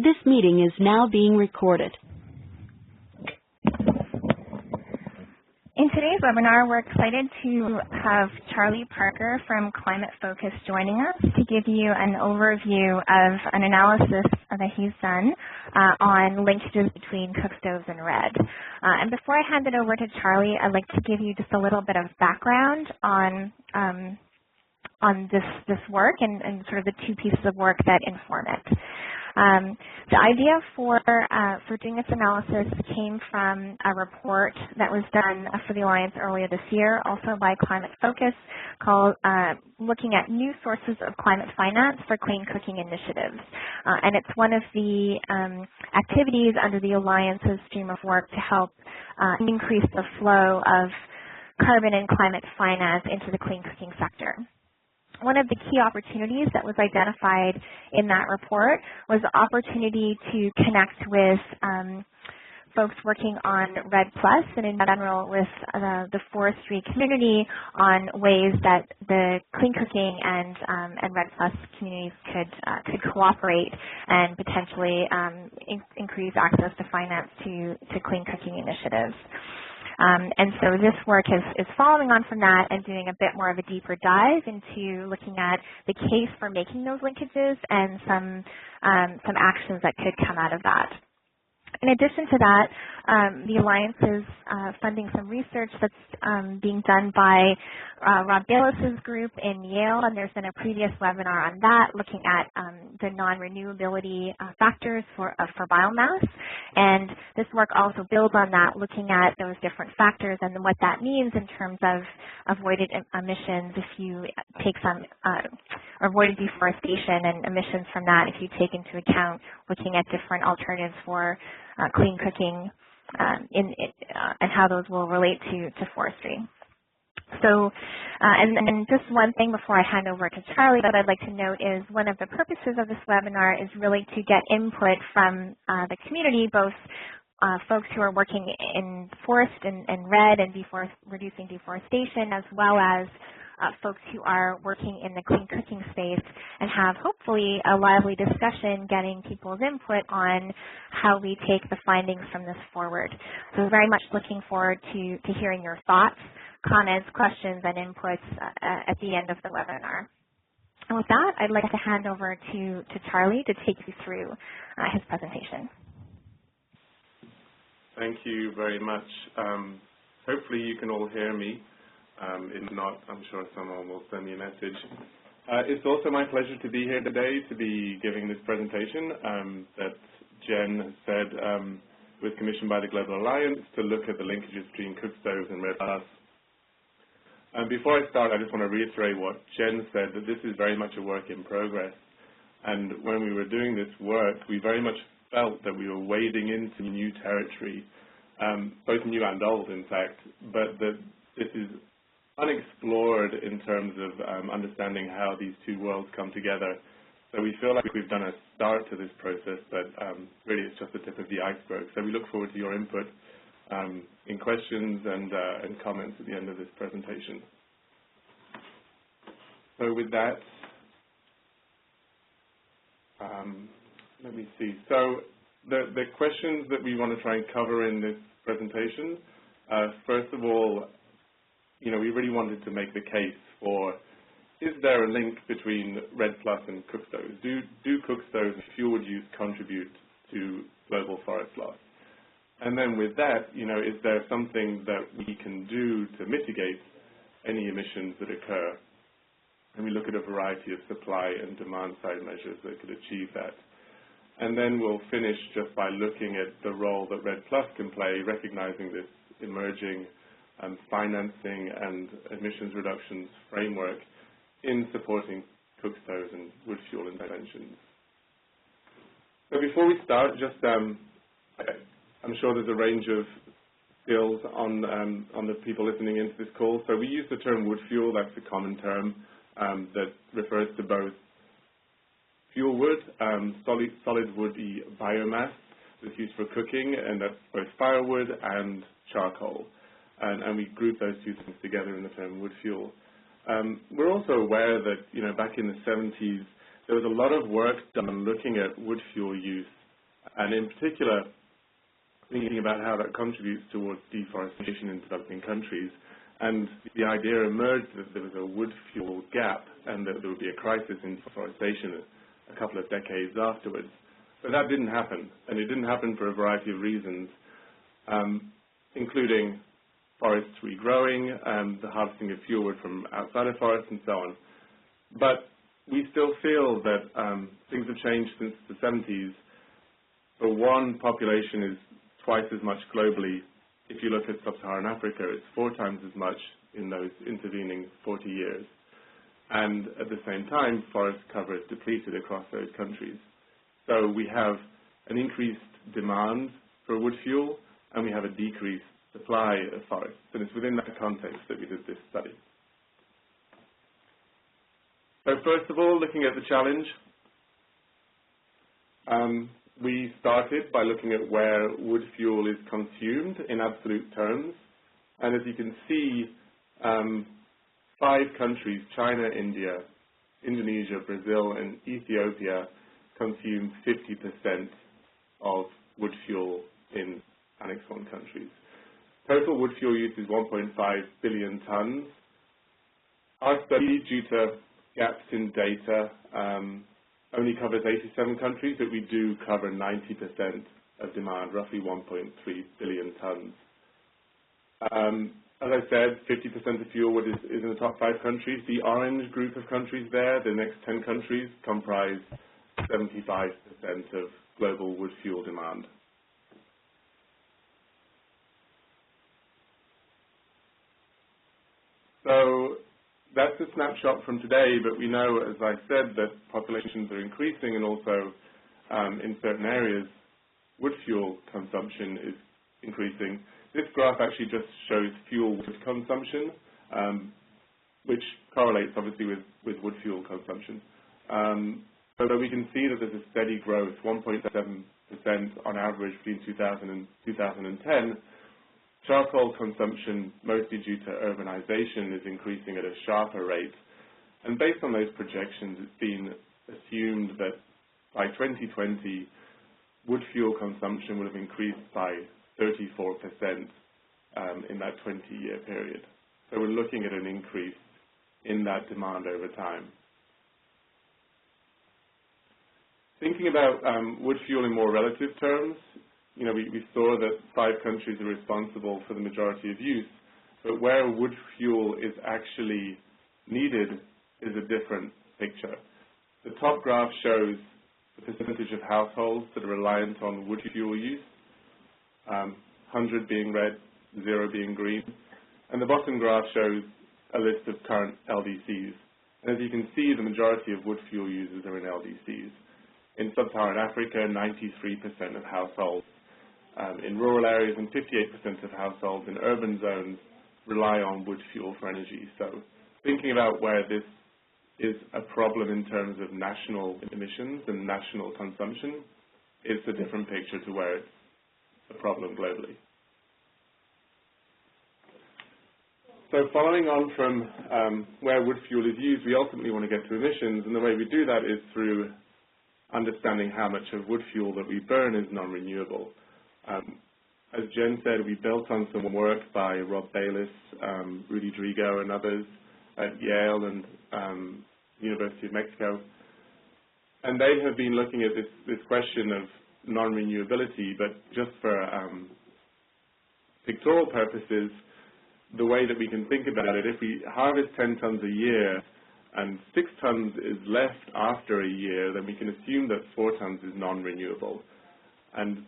This meeting is now being recorded. In today's webinar, we're excited to have Charlie Parker from Climate Focus joining us to give you an overview of an analysis that he's done on linkages between Cookstoves and REDD. And before I hand it over to Charlie, I'd like to give you just a little bit of background on this work and sort of the two pieces of work that inform it. The idea for doing this analysis came from a report that was done for the Alliance earlier this year, also by Climate Focus, called Looking at New Sources of Climate Finance for Clean Cooking Initiatives. And it's one of the activities under the Alliance's stream of work to help increase the flow of carbon and climate finance into the clean cooking sector. One of the key opportunities that was identified in that report was the opportunity to connect with folks working on REDD+ and in general with the forestry community on ways that the clean cooking and REDD+ communities could cooperate and potentially increase access to finance to clean cooking initiatives. And so this work is following on from that and doing a bit more of a deeper dive into looking at the case for making those linkages and some actions that could come out of that. In addition to that, the Alliance is funding some research that's being done by Rob Bayless's group in Yale, and there's been a previous webinar on that looking at the non-renewability factors for biomass. And this work also builds on that, looking at those different factors and what that means in terms of avoided emissions if you take some, avoided deforestation and emissions from that if you take into account looking at different alternatives for clean cooking and how those will relate to forestry. So, and just one thing before I hand over to Charlie that I'd like to note is one of the purposes of this webinar is really to get input from the community, both folks who are working in forest and REDD and reducing deforestation, as well as folks who are working in the clean cooking space, and have hopefully a lively discussion getting people's input on how we take the findings from this forward. So very much looking forward to hearing your thoughts, comments, questions, and inputs at the end of the webinar. And with that, I'd like to hand over to Charlie to take you through his presentation. Thank you very much. Hopefully you can all hear me. If not, I'm sure someone will send me a message. It's also my pleasure to be here today to be giving this presentation that Jen has said was commissioned by the Global Alliance to look at the linkages between Cookstoves and REDD+. Before I start, I just want to reiterate what Jen said, that this is very much a work in progress. And when we were doing this work, we very much felt that we were wading into new territory, both new and old, in fact, but that this is unexplored in terms of understanding how these two worlds come together. So we feel like we've done a start to this process, but really it's just the tip of the iceberg. So we look forward to your input in questions and comments at the end of this presentation. So with that, let me see. So the questions that we want to try and cover in this presentation, first of all, we really wanted to make the case for, is there a link between REDD+ and Cookstoves? Do Cookstoves fuel use contribute to global forest loss? And then with that, is there something that we can do to mitigate any emissions that occur? And we look at a variety of supply and demand side measures that could achieve that. And then we'll finish just by looking at the role that REDD+ can play, recognizing this emerging financing and emissions reductions framework in supporting Cookstoves and wood fuel interventions. So before we start, just I'm sure there's a range of skills on the people listening into this call. So we use the term wood fuel. That's a common term that refers to both fuel wood, solid woody biomass that's used for cooking, and that's both firewood and charcoal. And we group those two things together in the term wood fuel. We're also aware that, back in the 70s, there was a lot of work done looking at wood fuel use and in particular, thinking about how that contributes towards deforestation in developing countries. And the idea emerged that there was a wood fuel gap and that there would be a crisis in deforestation a couple of decades afterwards. But that didn't happen, and it didn't happen for a variety of reasons, including forests regrowing, the harvesting of fuel wood from outside of forests, and so on. But we still feel that things have changed since the 70s. For one, population is twice as much globally. If you look at sub-Saharan Africa, it's 4 times as much in those intervening 40 years. And at the same time, forest cover is depleted across those countries. So we have an increased demand for wood fuel, and we have a decreased supply of forests. And it's within that context that we did this study. So first of all, looking at the challenge, we started by looking at where wood fuel is consumed in absolute terms. And as you can see, 5 countries, China, India, Indonesia, Brazil, and Ethiopia, consume 50% of wood fuel in Annex I countries. Total wood fuel use is 1.5 billion tons. Our study, due to gaps in data, only covers 87 countries, but we do cover 90% of demand, roughly 1.3 billion tons. As I said, 50% of fuel wood is in the top 5 countries. The orange group of countries there, the next 10 countries, comprise 75% of global wood fuel demand. So that's a snapshot from today, but we know, as I said, that populations are increasing, and also in certain areas, wood fuel consumption is increasing. This graph actually just shows fuel wood consumption, which correlates obviously with wood fuel consumption. So we can see that there's a steady growth, 1.7% on average between 2000 and 2010. Charcoal consumption, mostly due to urbanization, is increasing at a sharper rate. And based on those projections, it's been assumed that by 2020, wood fuel consumption will have increased by 34% in that 20-year period. So we're looking at an increase in that demand over time. Thinking about wood fuel in more relative terms, you know, we saw that 5 countries are responsible for the majority of use, but where wood fuel is actually needed is a different picture. The top graph shows the percentage of households that are reliant on wood fuel use, 100 being red, 0 being green, and the bottom graph shows a list of current LDCs. And as you can see, the majority of wood fuel users are in LDCs. In sub-Saharan Africa, 93% of households in rural areas and 58% of households in urban zones rely on wood fuel for energy. So thinking about where this is a problem in terms of national emissions and national consumption, it's a different picture to where it's a problem globally. So following on from where wood fuel is used, we ultimately want to get to emissions, and the way we do that is through understanding how much of wood fuel that we burn is non-renewable. As Jen said, we built on some work by Rob Bayliss, Rudy Drigo, and others at Yale and University of Mexico. And they have been looking at this question of non-renewability, but just for pictorial purposes, the way that we can think about it, if we harvest 10 tons a year and 6 tons is left after a year, then we can assume that 4 tons is non-renewable. And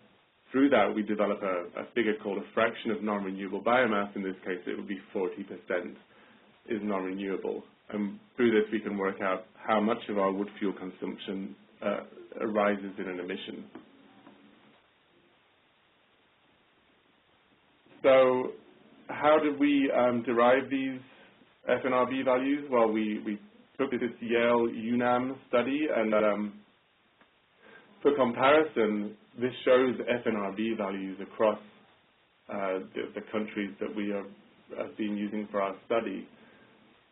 through that, we develop a figure called a fraction of non-renewable biomass. In this case, it would be 40% is non-renewable. And through this, we can work out how much of our wood fuel consumption arises in an emission. So how did we derive these FNRB values? Well, we took this Yale UNAM study, and for comparison, this shows FNRB values across the countries that we have been using for our study.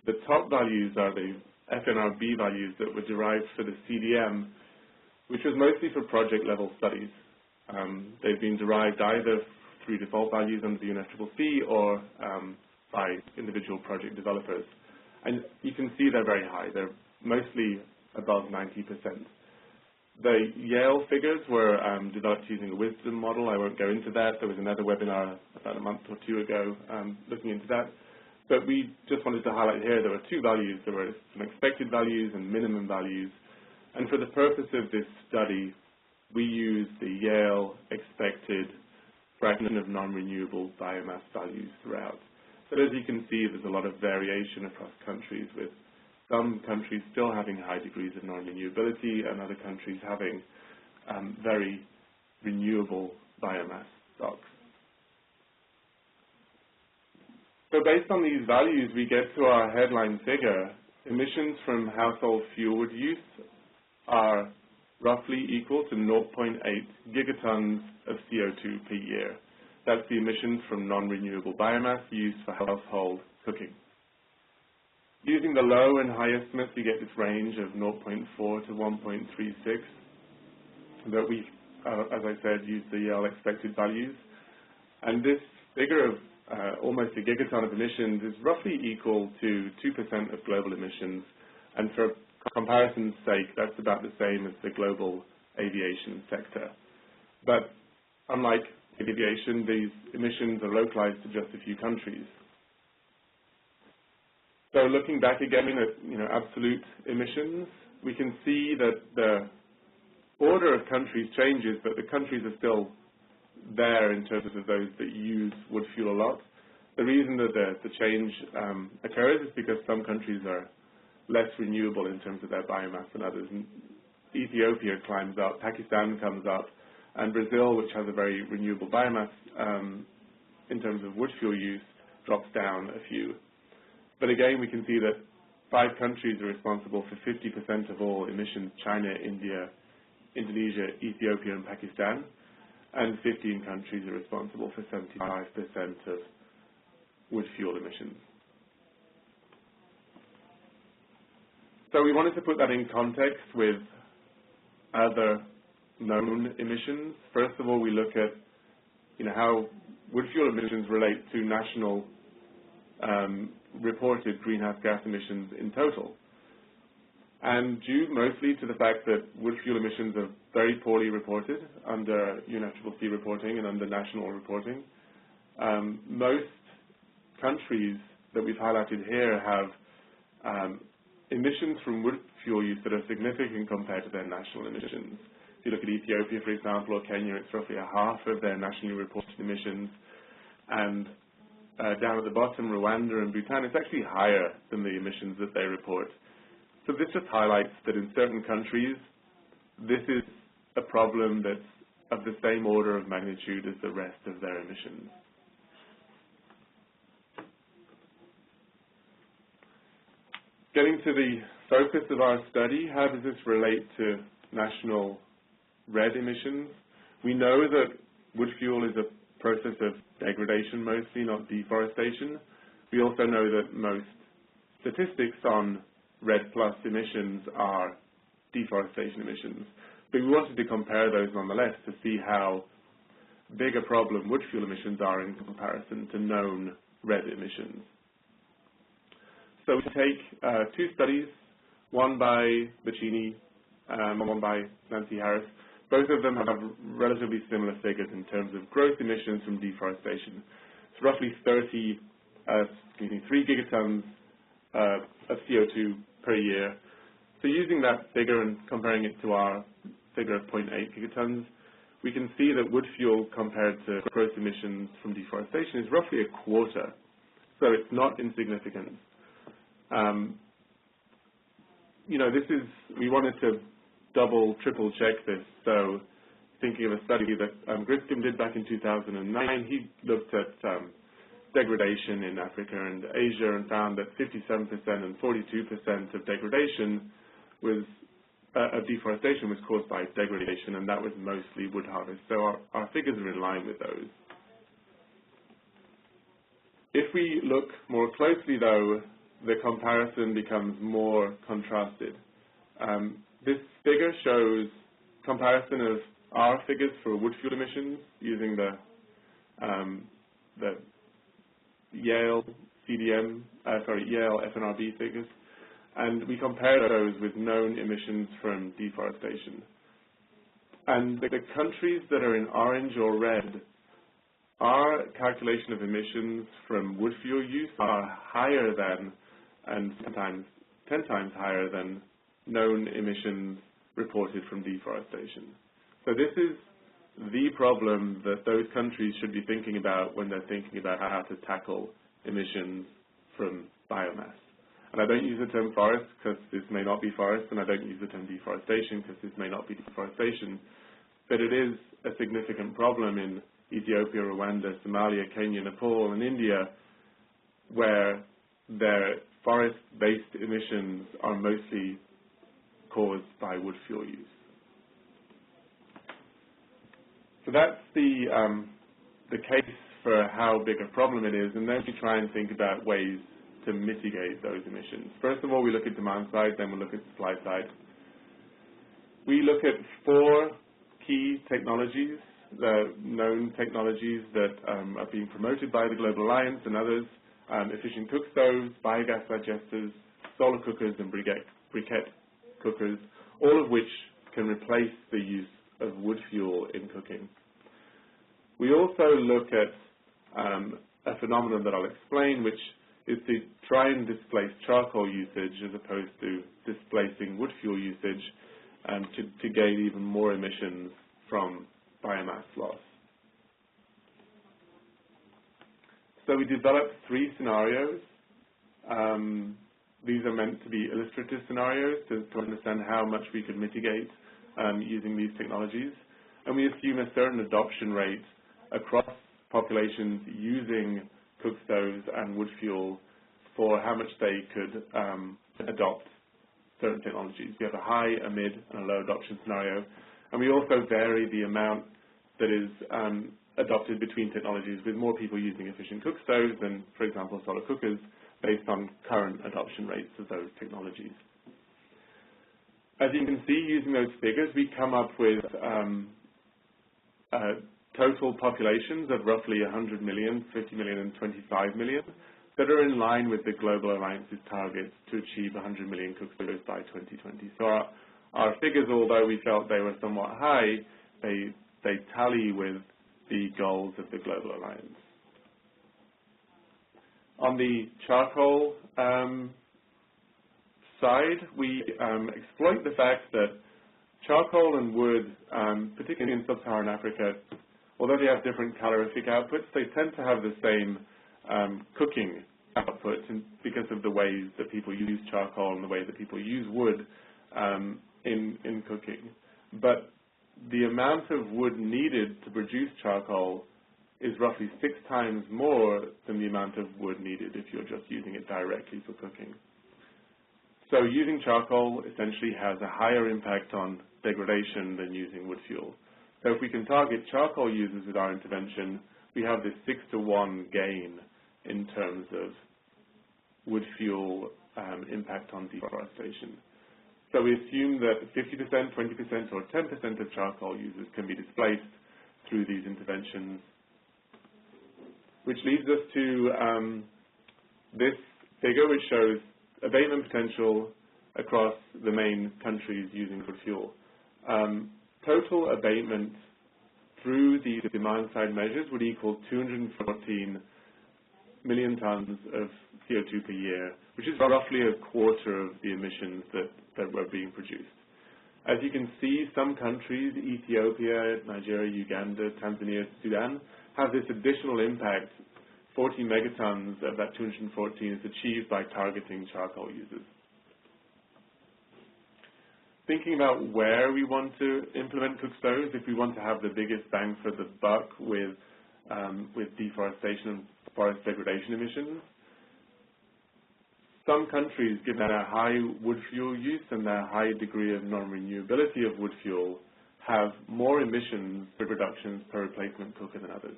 The top values are the FNRB values that were derived for the CDM, which was mostly for project-level studies. They've been derived either through default values under the UNFCCC or by individual project developers. And you can see they're very high. They're mostly above 90%. The Yale figures were developed using a wisdom model. I won't go into that. There was another webinar about a month or two ago looking into that. But we just wanted to highlight here there were two values. There were some expected values and minimum values. And for the purpose of this study, we used the Yale expected fraction of non-renewable biomass values throughout. But as you can see, there's a lot of variation across countries, with some countries still having high degrees of non-renewability and other countries having very renewable biomass stocks. So based on these values, we get to our headline figure. Emissions from household fuel use are roughly equal to 0.8 gigatons of CO2 per year. That's the emissions from non-renewable biomass used for household cooking. Using the low and high estimates, we get this range of 0.4 to 1.36 that we, as I said, use the Yale expected values. And this figure of almost a gigaton of emissions is roughly equal to 2% of global emissions. And for comparison's sake, that's about the same as the global aviation sector. But unlike aviation, these emissions are localized to just a few countries. So looking back again at absolute emissions, we can see that the order of countries changes, but the countries are still there in terms of those that use wood fuel a lot. The reason that the change occurs is because some countries are less renewable in terms of their biomass than others. And Ethiopia climbs up, Pakistan comes up, and Brazil, which has a very renewable biomass in terms of wood fuel use, drops down a few. But again, we can see that 5 countries are responsible for 50% of all emissions: China, India, Indonesia, Ethiopia, and Pakistan. And 15 countries are responsible for 75% of wood fuel emissions. So we wanted to put that in context with other known emissions. First of all, we look at how wood fuel emissions relate to national reported greenhouse gas emissions in total. And due mostly to the fact that wood fuel emissions are very poorly reported under UNFCCC reporting and under national reporting, most countries that we've highlighted here have emissions from wood fuel use that are significant compared to their national emissions. If you look at Ethiopia, for example, or Kenya, it's roughly a half of their nationally reported emissions. And down at the bottom, Rwanda and Bhutan, it's actually higher than the emissions that they report. So this just highlights that in certain countries, this is a problem that's of the same order of magnitude as the rest of their emissions. Getting to the focus of our study, how does this relate to national REDD emissions? We know that wood fuel is a process of degradation mostly, not deforestation. We also know that most statistics on REDD plus emissions are deforestation emissions. But we wanted to compare those nonetheless to see how big a problem wood fuel emissions are in comparison to known REDD emissions. So we take 2 studies, one by Bacchini and one by Nancy Harris. Both of them have relatively similar figures in terms of gross emissions from deforestation. It's roughly 3 gigatons of CO2 per year. So using that figure and comparing it to our figure of 0.8 gigatons, we can see that wood fuel compared to gross emissions from deforestation is roughly a quarter. So it's not insignificant. We wanted to double, triple check this. So thinking of a study that Griscom did back in 2009, he looked at degradation in Africa and Asia and found that 57% and 42% of degradation of deforestation was caused by degradation, and that was mostly wood harvest. So our figures are in line with those. If we look more closely, though, the comparison becomes more contrasted. This figure shows comparison of our figures for wood fuel emissions using the Yale Yale FNRB figures, and we compared those with known emissions from deforestation. And the countries that are in orange or red, our calculation of emissions from wood fuel use are higher than, and sometimes 10 times higher than, known emissions reported from deforestation. So this is the problem that those countries should be thinking about when they're thinking about how to tackle emissions from biomass. And I don't use the term forest because this may not be forest, and I don't use the term deforestation because this may not be deforestation, but it is a significant problem in Ethiopia, Rwanda, Somalia, Kenya, Nepal, and India, where their forest-based emissions are mostly caused by wood fuel use. So that's the case for how big a problem it is, and then we try and think about ways to mitigate those emissions. First of all, we look at demand side, then we look at supply side. We look at 4 key technologies, the known technologies that are being promoted by the Global Alliance and others, efficient cookstoves, biogas digesters, solar cookers, and briquette cookers, all of which can replace the use of wood fuel in cooking. We also look at a phenomenon that I'll explain, which is to try and displace charcoal usage as opposed to displacing wood fuel usage, to gain even more emissions from biomass loss. So we developed 3 scenarios. These are meant to be illustrative scenarios to understand how much we could mitigate using these technologies. And we assume a certain adoption rate across populations using cookstoves and wood fuel for how much they could adopt certain technologies. We have a high, a mid, and a low adoption scenario. And we also vary the amount that is adopted between technologies, with more people using efficient cookstoves than, for example, solar cookers, based on current adoption rates of those technologies. As you can see, using those figures, we come up with total populations of roughly 100 million, 50 million, and 25 million that are in line with the Global Alliance's targets to achieve 100 million cookstoves by 2020. So our figures, although we felt they were somewhat high, they tally with the goals of the Global Alliance. On the charcoal side, we exploit the fact that charcoal and wood, particularly in sub-Saharan Africa, although they have different calorific outputs, they tend to have the same cooking output because of the ways that people use charcoal and the way that people use wood in cooking. But the amount of wood needed to produce charcoal is roughly 6 times more than the amount of wood needed if you're just using it directly for cooking. So using charcoal essentially has a higher impact on degradation than using wood fuel. So if we can target charcoal users with our intervention, we have this 6-to-1 gain in terms of wood fuel impact on deforestation. So we assume that 50%, 20%, or 10% of charcoal users can be displaced through these interventions, which leads us to this figure, which shows abatement potential across the main countries using wood fuel. Total abatement through the demand-side measures would equal 214 million tons of CO2 per year, which is roughly a quarter of the emissions that were being produced. As you can see, some countries, Ethiopia, Nigeria, Uganda, Tanzania, Sudan, have this additional impact. 40 megatons of that 214 is achieved by targeting charcoal users. Thinking about where we want to implement cookstoves, if we want to have the biggest bang for the buck with deforestation and forest degradation emissions, some countries, given their high wood fuel use and their high degree of non-renewability of wood fuel, have more emissions reductions per replacement cooker than others.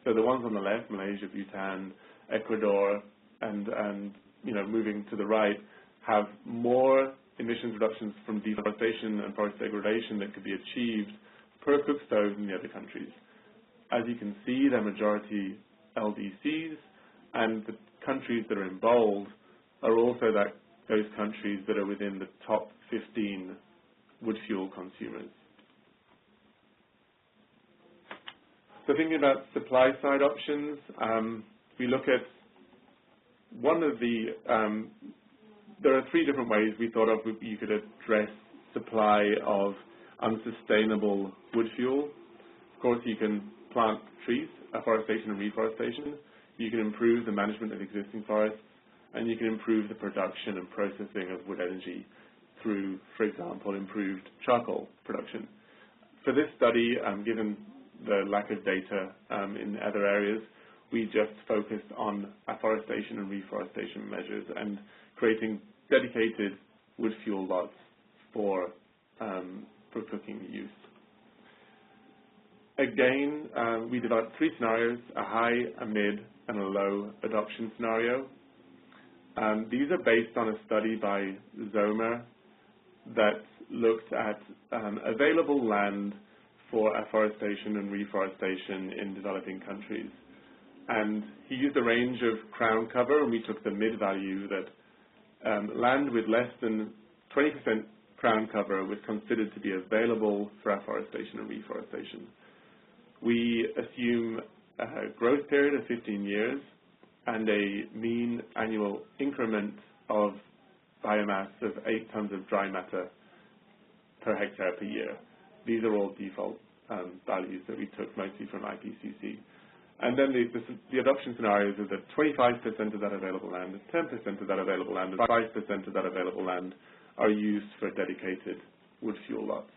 So the ones on the left, Malaysia, Bhutan, Ecuador, and moving to the right, have more emissions reductions from deforestation and forest degradation that could be achieved per cookstove in the other countries. As you can see, they're majority LDCs, and the countries that are in bold are also those countries that are within the top 15 wood fuel consumers. So thinking about supply side options, we look at one of the, there are three different ways we thought of you could address supply of unsustainable wood fuel. Of course, you can plant trees, afforestation and reforestation. You can improve the management of existing forests, and you can improve the production and processing of wood energy through, for example, improved charcoal production. For this study, given the lack of data in other areas, we just focused on afforestation and reforestation measures and creating dedicated wood fuel lots for cooking use. Again, we developed three scenarios: a high, a mid, and a low adoption scenario. These are based on a study by Zomer that looked at available land for afforestation and reforestation in developing countries. And he used a range of crown cover, and we took the mid value that land with less than 20% crown cover was considered to be available for afforestation and reforestation. We assume a growth period of 15 years and a mean annual increment of biomass of 8 tons of dry matter per hectare per year. These are all default values that we took mostly from IPCC. And then the adoption scenarios are that 25% of that available land, 10% of that available land, and 5% of that available land are used for dedicated wood fuel lots.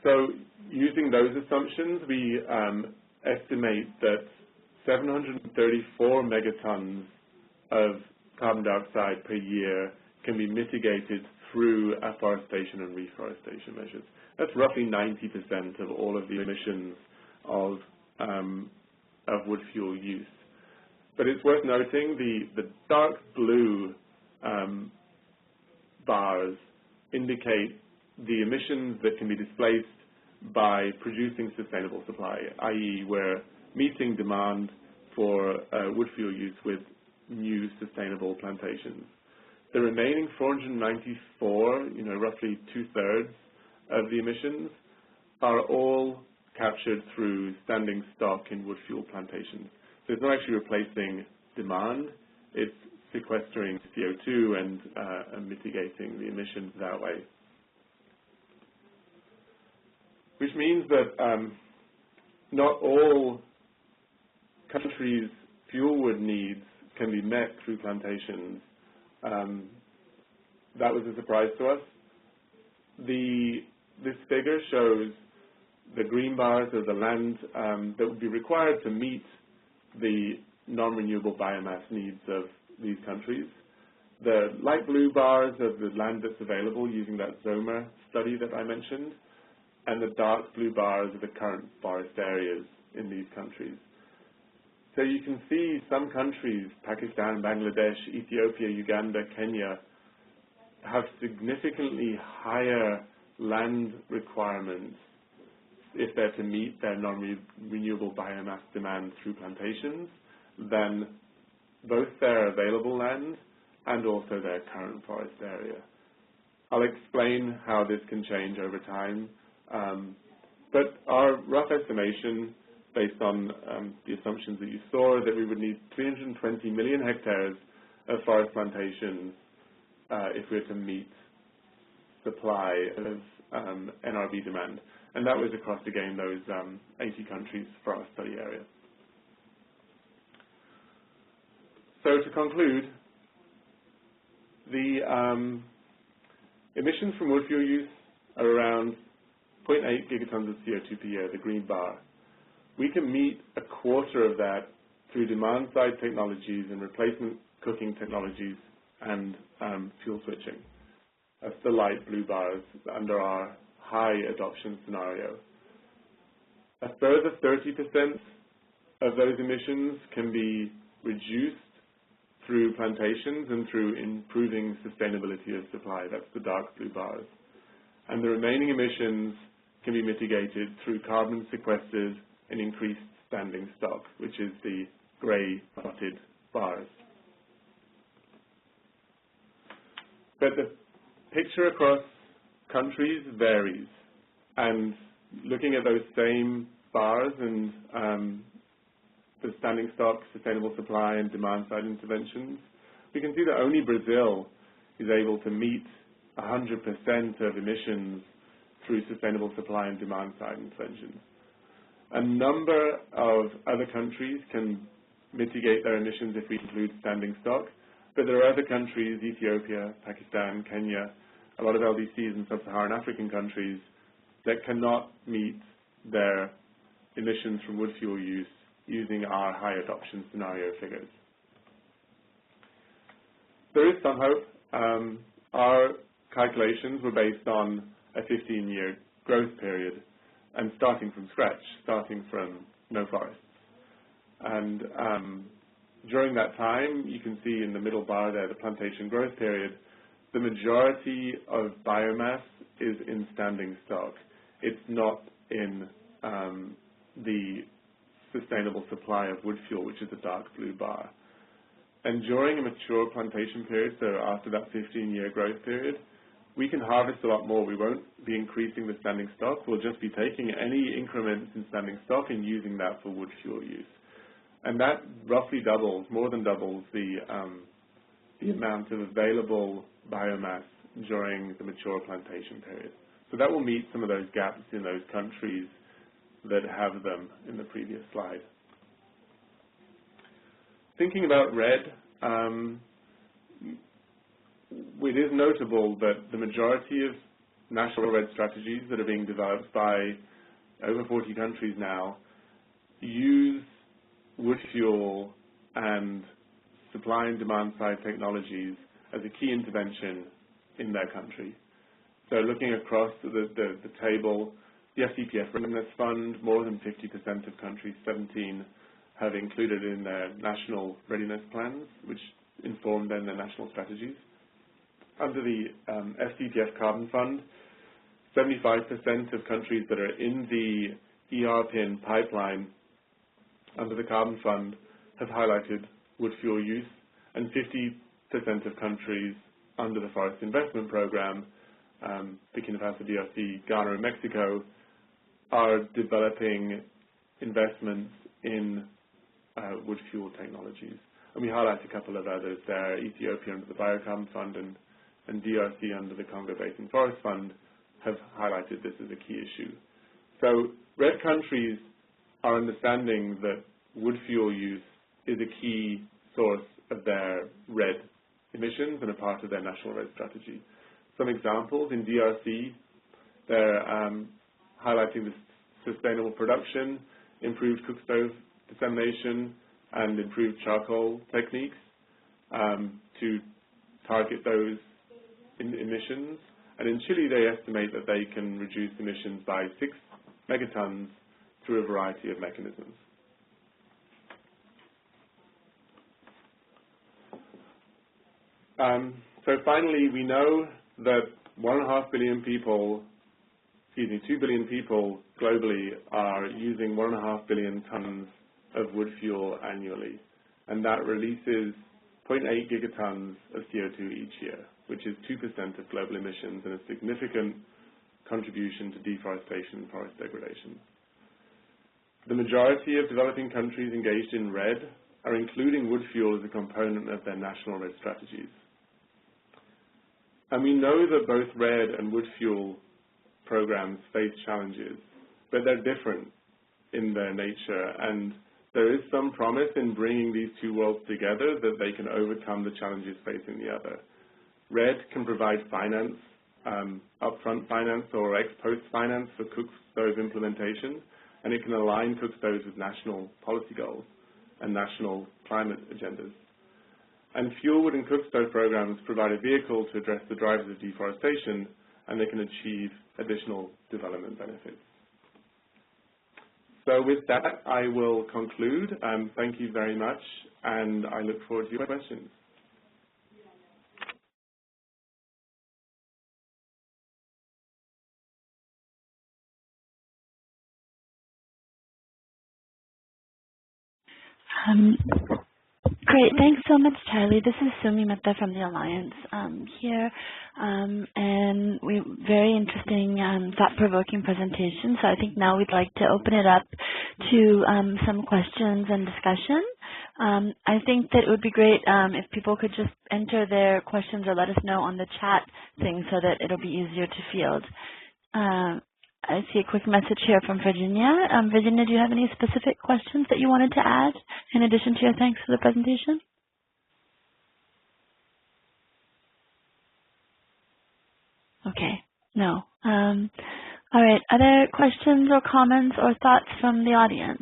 So using those assumptions, we estimate that 734 megatons of carbon dioxide per year can be mitigated through afforestation and reforestation measures. That's roughly 90% of all of the emissions of wood fuel use. But it's worth noting the dark blue bars indicate the emissions that can be displaced by producing sustainable supply, i.e. we're meeting demand for wood fuel use with new sustainable plantations. The remaining 494, roughly two-thirds of the emissions, are all captured through standing stock in wood fuel plantations. So it's not actually replacing demand, it's sequestering CO2 and mitigating the emissions that way. Which means that not all countries' fuel wood needs can be met through plantations. That was a surprise to us. This figure shows the green bars of the land that would be required to meet the non-renewable biomass needs of these countries. The light blue bars are the land that's available using that Zomer study that I mentioned, and the dark blue bars are the current forest areas in these countries. So you can see some countries, Pakistan, Bangladesh, Ethiopia, Uganda, Kenya, have significantly higher land requirements if they're to meet their non-renewable biomass demand through plantations than both their available land and also their current forest area. I'll explain how this can change over time, but our rough estimation based on the assumptions that you saw, that we would need 320 million hectares of forest plantations if we were to meet supply of NRB demand. And that was across, again, those 80 countries for our study area. So to conclude, the emissions from wood fuel use are around 0.8 gigatons of CO2 per year, the green bar. We can meet a quarter of that through demand-side technologies and replacement cooking technologies and fuel switching. That's the light blue bars under our high adoption scenario. A further 30% of those emissions can be reduced through plantations and through improving sustainability of supply. That's the dark blue bars. and the remaining emissions can be mitigated through carbon sequestered and increased standing stock, which is the grey dotted bars. But the picture across countries varies, and looking at those same bars and the standing stock, sustainable supply, and demand-side interventions, we can see that only Brazil is able to meet 100% of emissions through sustainable supply and demand-side interventions. A number of other countries can mitigate their emissions if we include standing stock, but there are other countries, Ethiopia, Pakistan, Kenya, a lot of LDCs and sub-Saharan African countries, that cannot meet their emissions from wood fuel use using our high adoption scenario figures. There is some hope. Our calculations were based on a 15-year growth period and starting from scratch, starting from no forests. And during that time, you can see in the middle bar there, the plantation growth period, the majority of biomass is in standing stock. It's not in the sustainable supply of wood fuel, which is the dark blue bar. And during a mature plantation period, so after that 15-year growth period, we can harvest a lot more. We won't be increasing the standing stock. We'll just be taking any increments in standing stock and using that for wood fuel use. And that roughly doubles, more than doubles, the amount of available biomass during the mature plantation period. So that will meet some of those gaps in those countries that have them in the previous slide. Thinking about REDD, it is notable that the majority of national REDD strategies that are being developed by over 40 countries now use wood fuel and supply and demand side technologies as a key intervention in their country. So looking across the table, the FCPF Readiness Fund, more than 50% of countries, 17, have included in their national readiness plans, which inform then their national strategies. Under the FCPF Carbon Fund, 75% of countries that are in the ERPIN pipeline under the Carbon Fund have highlighted wood fuel use, and 50% of countries under the Forest Investment Program, Burkina Faso, DRC, Ghana, and Mexico, are developing investments in wood fuel technologies. And we highlight a couple of others there, Ethiopia under the Biocarbon Fund and DRC under the Congo Basin Forest Fund have highlighted this as a key issue. So REDD countries are understanding that wood fuel use is a key source of their REDD emissions and a part of their national REDD strategy. Some examples, in DRC, they're highlighting the sustainable production, improved cookstove dissemination, and improved charcoal techniques to target those emissions. And in Chile, they estimate that they can reduce emissions by 6 megatons through a variety of mechanisms. So finally, we know that 1.5 billion people, 2 billion people globally are using 1.5 billion tons of wood fuel annually, and that releases 0.8 gigatons of CO2 each year, which is 2% of global emissions and a significant contribution to deforestation and forest degradation. The majority of developing countries engaged in REDD are including wood fuel as a component of their national REDD strategies. And we know that both REDD and wood fuel programs face challenges, but they're different in their nature, and there is some promise in bringing these two worlds together that they can overcome the challenges facing the other. REDD can provide finance, upfront finance or ex-post finance for cookstove implementation, and it can align cookstoves with national policy goals and national climate agendas. And fuelwood and cookstove programs provide a vehicle to address the drivers of deforestation, and they can achieve additional development benefits. So with that, I will conclude. Thank you very much, and I look forward to your questions. Um, Great. Thanks so much, Charlie. This is Sumi Mehta from the Alliance here. And very interesting, thought-provoking presentation. So I think now we'd like to open it up to some questions and discussion. I think that it would be great if people could just enter their questions or let us know on the chat thing so that it'll be easier to field. I see a quick message here from Virginia. Virginia, do you have any specific questions that you wanted to add in addition to your thanks for the presentation? Okay, no. All right, other questions or comments or thoughts from the audience?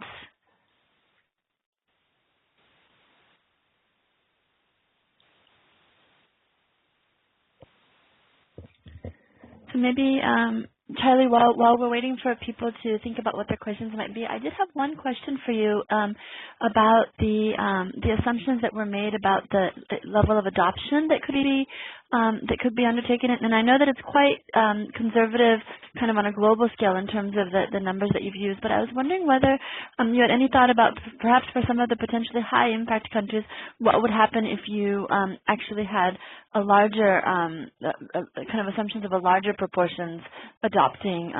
So maybe, Charlie, while we're waiting for people to think about what their questions might be, I did have one question for you about the assumptions that were made about the level of adoption that could be undertaken. And I know that it's quite conservative, kind of on a global scale in terms of the numbers that you've used. But I was wondering whether you had any thought about perhaps for some of the potentially high impact countries, what would happen if you actually had a larger kind of assumptions of a larger proportions adopting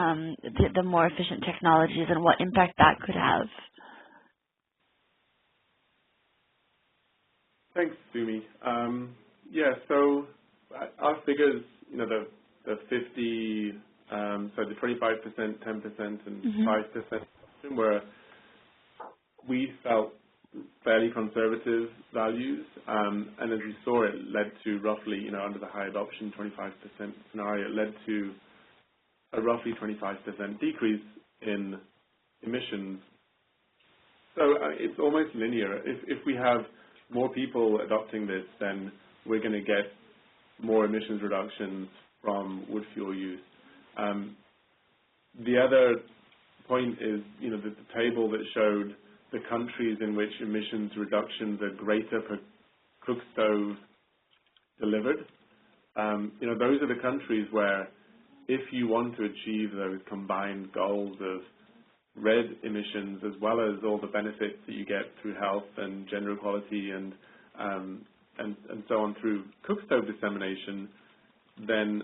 the more efficient technologies and what impact that could have. Thanks, Sumi. Yeah, so our figures, the 50, so the 25%, 10%, and 5% were, we felt, fairly conservative values, and as you saw, it led to roughly, under the high adoption 25% scenario, it led to a roughly 25% decrease in emissions. So it's almost linear. If we have more people adopting this, then we're going to get more emissions reductions from wood fuel use. The other point is, the table that showed the countries in which emissions reductions are greater per cook stove delivered. Those are the countries where, if you want to achieve those combined goals of REDD emissions as well as all the benefits that you get through health and gender equality and so on through cook stove dissemination, then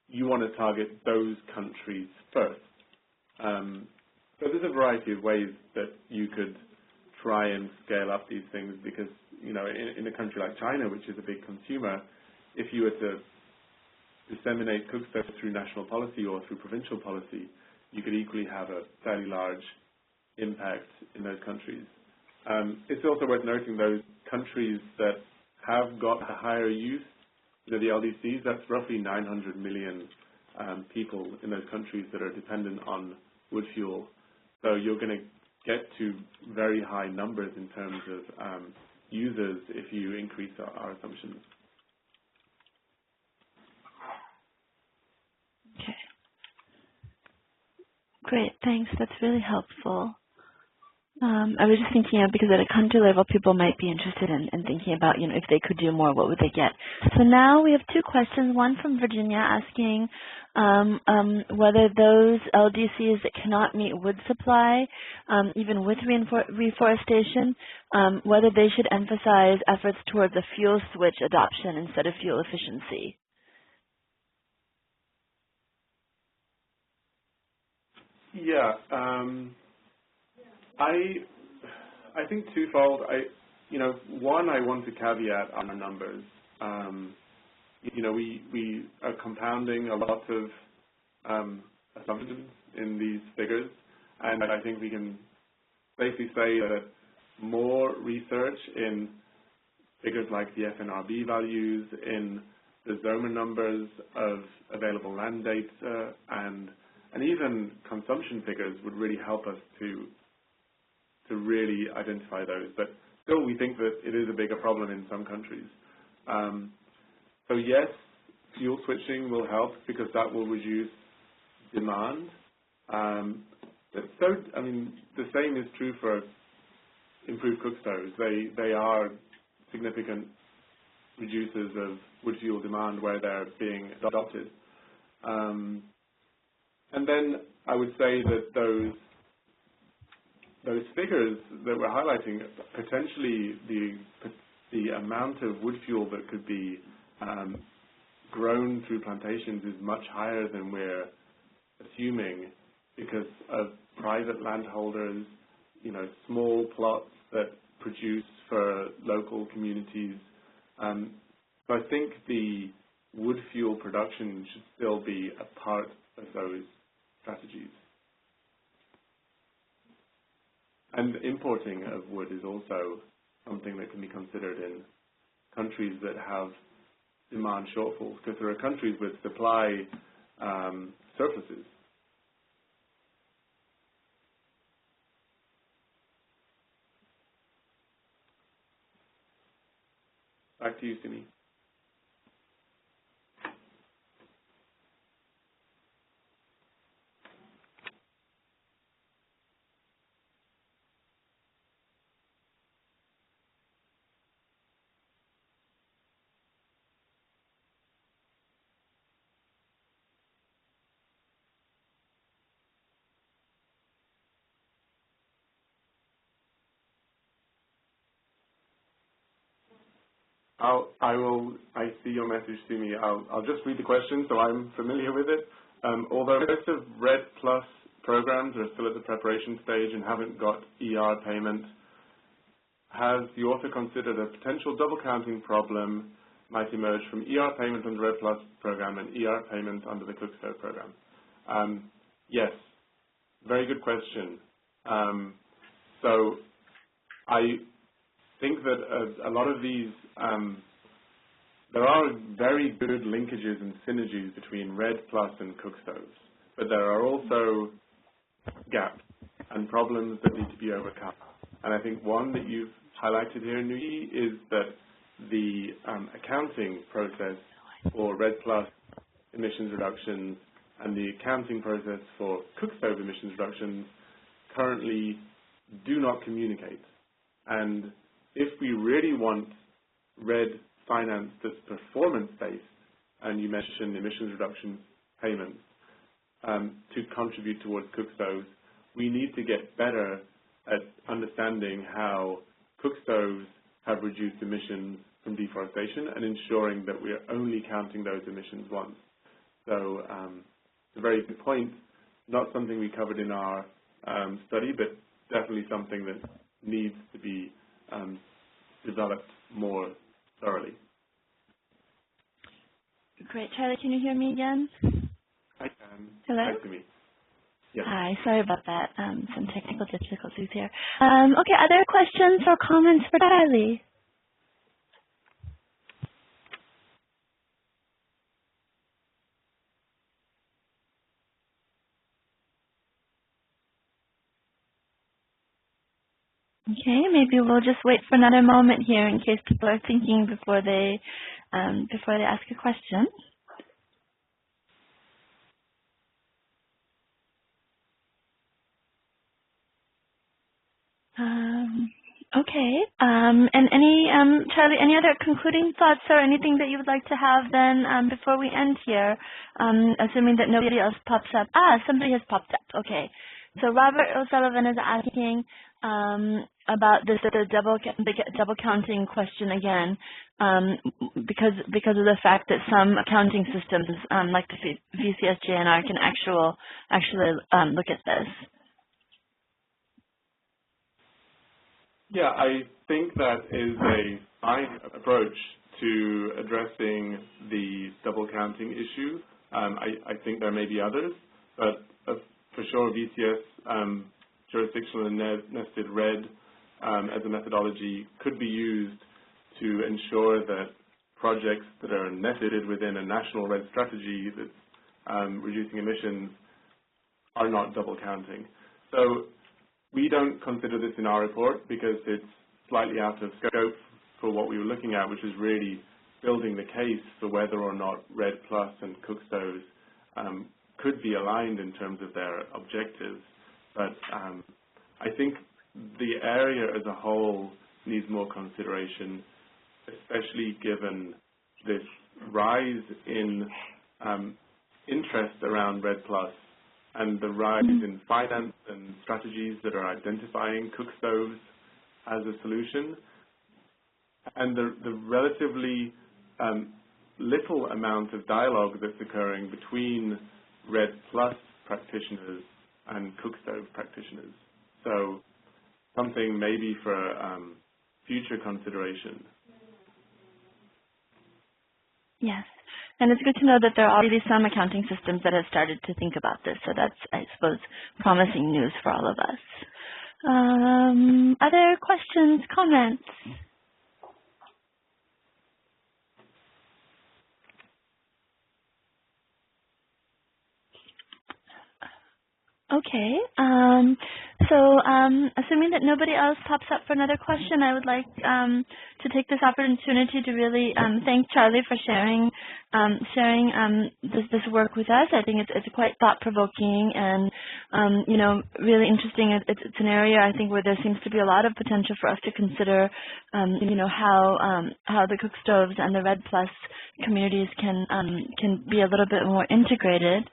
you want to target those countries first. So there's a variety of ways that you could try and scale up these things because, in a country like China, which is a big consumer, if you were to disseminate cook stoves through national policy or through provincial policy, you could equally have a fairly large impact in those countries. It's also worth noting those countries that have got a higher use, the LDCs, that's roughly 900 million people in those countries that are dependent on wood fuel. So you're going to get to very high numbers in terms of users if you increase our assumptions. Okay. Great, thanks. That's really helpful. I was just thinking, because at a country level, people might be interested in thinking about, if they could do more, what would they get? So now we have two questions. One from Virginia asking whether those LDCs that cannot meet wood supply, even with reforestation, whether they should emphasize efforts towards a fuel switch adoption instead of fuel efficiency. Yeah. I think twofold. One, I want to caveat on the numbers. We are compounding a lot of assumptions in these figures, and I think we can safely say that more research in figures like the FNRB values, in the ZOMA numbers of available land data, and even consumption figures would really help us to really identify those. But still, we think that it is a bigger problem in some countries. So yes, fuel switching will help because that will reduce demand. But the same is true for improved cook stoves. They are significant reducers of wood fuel demand where they're being adopted. And then I would say that those those figures that we're highlighting, potentially the amount of wood fuel that could be grown through plantations is much higher than we're assuming because of private landholders, small plots that produce for local communities. So I think the wood fuel production should still be a part of those strategies. And importing of wood is also something that can be considered in countries that have demand shortfalls, because there are countries with supply surpluses. Back to you, Simi. I see your message to me. I'll just read the question so I'm familiar with it. Although most of REDD Plus programs are still at the preparation stage and haven't got ER payment, has the author considered a potential double counting problem might emerge from ER payment under REDD Plus program and ER payment under the Cookstove program? Yes, very good question. So I think that a lot of these, there are very good linkages and synergies between REDD Plus and Cookstoves, but there are also gaps and problems that need to be overcome. And I think one that you've highlighted here, Nui, is that the accounting process for REDD Plus emissions reductions and the accounting process for Cookstove emissions reductions currently do not communicate. And if we really want REDD finance that's performance-based, and you mentioned emissions reduction payments, to contribute towards Cookstoves, we need to get better at understanding how Cookstoves have reduced emissions from deforestation and ensuring that we're only counting those emissions once. So it's a very good point, not something we covered in our study, but definitely something that needs to be developed more thoroughly. Great. Charlie, can you hear me again? I can. Hello? Hi to me. Yes. Hi, sorry about that. Some technical difficulties here. Okay, other questions or comments for Charlie? Okay, maybe we'll just wait for another moment here in case people are thinking before they ask a question. Okay. And any Charlie, any other concluding thoughts or anything that you would like to have then before we end here? Assuming that nobody else pops up. Somebody has popped up. Okay. So Robert O'Sullivan is asking about the double counting question again, because of the fact that some accounting systems like the VCS-JNR can actually look at this. Yeah, I think that is a fine approach to addressing the double counting issue. I think there may be others, but for sure VCS, jurisdictional and nested REDD as a methodology could be used to ensure that projects that are nested within a national REDD strategy that's reducing emissions are not double counting. So we don't consider this in our report because it's slightly out of scope for what we were looking at, which is really building the case for whether or not REDD Plus and Cookstoves could be aligned in terms of their objectives. But I think the area as a whole needs more consideration, especially given this rise in interest around REDD Plus and the rise in finance and strategies that are identifying cookstoves as a solution, and the relatively little amount of dialogue that's occurring between REDD Plus practitioners and cookstove practitioners. So something maybe for future consideration. Yes. And it's good to know that there are already some accounting systems that have started to think about this. So that's, I suppose, promising news for all of us. Other questions, comments? Okay. Assuming that nobody else pops up for another question, I would like to take this opportunity to really thank Charlie for sharing this work with us. I think it's quite thought-provoking and really interesting. It's an area I think where there seems to be a lot of potential for us to consider how the cookstoves and the REDD Plus communities can be a little bit more integrated.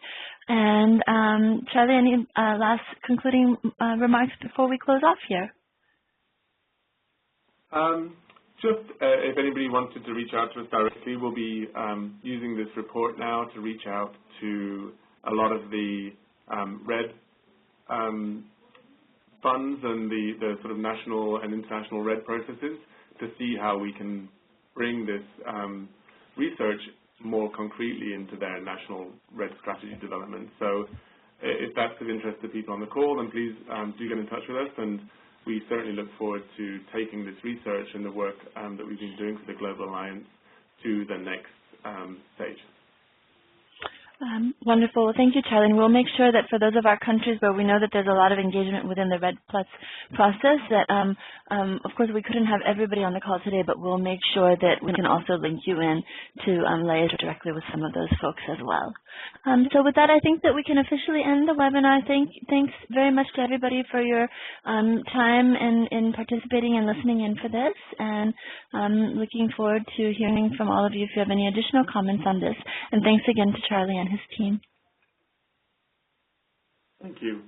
And Charlie, any last concluding remarks before we close off here? Just if anybody wanted to reach out to us directly, we'll be using this report now to reach out to a lot of the REDD funds and the sort of national and international REDD processes to see how we can bring this research more concretely into their national REDD strategy development. So if that's of interest to people on the call, then please do get in touch with us, and we certainly look forward to taking this research and the work that we've been doing for the Global Alliance to the next stage. Wonderful. Thank you, Charlie. And we'll make sure that for those of our countries where we know that there's a lot of engagement within the REDD Plus process, that of course we couldn't have everybody on the call today, but we'll make sure that we can also link you in to liaise directly with some of those folks as well. So with that, I think that we can officially end the webinar. Thanks very much to everybody for your time in participating and listening in for this, and looking forward to hearing from all of you if you have any additional comments on this. And thanks again to Charlie and his team. Thank you.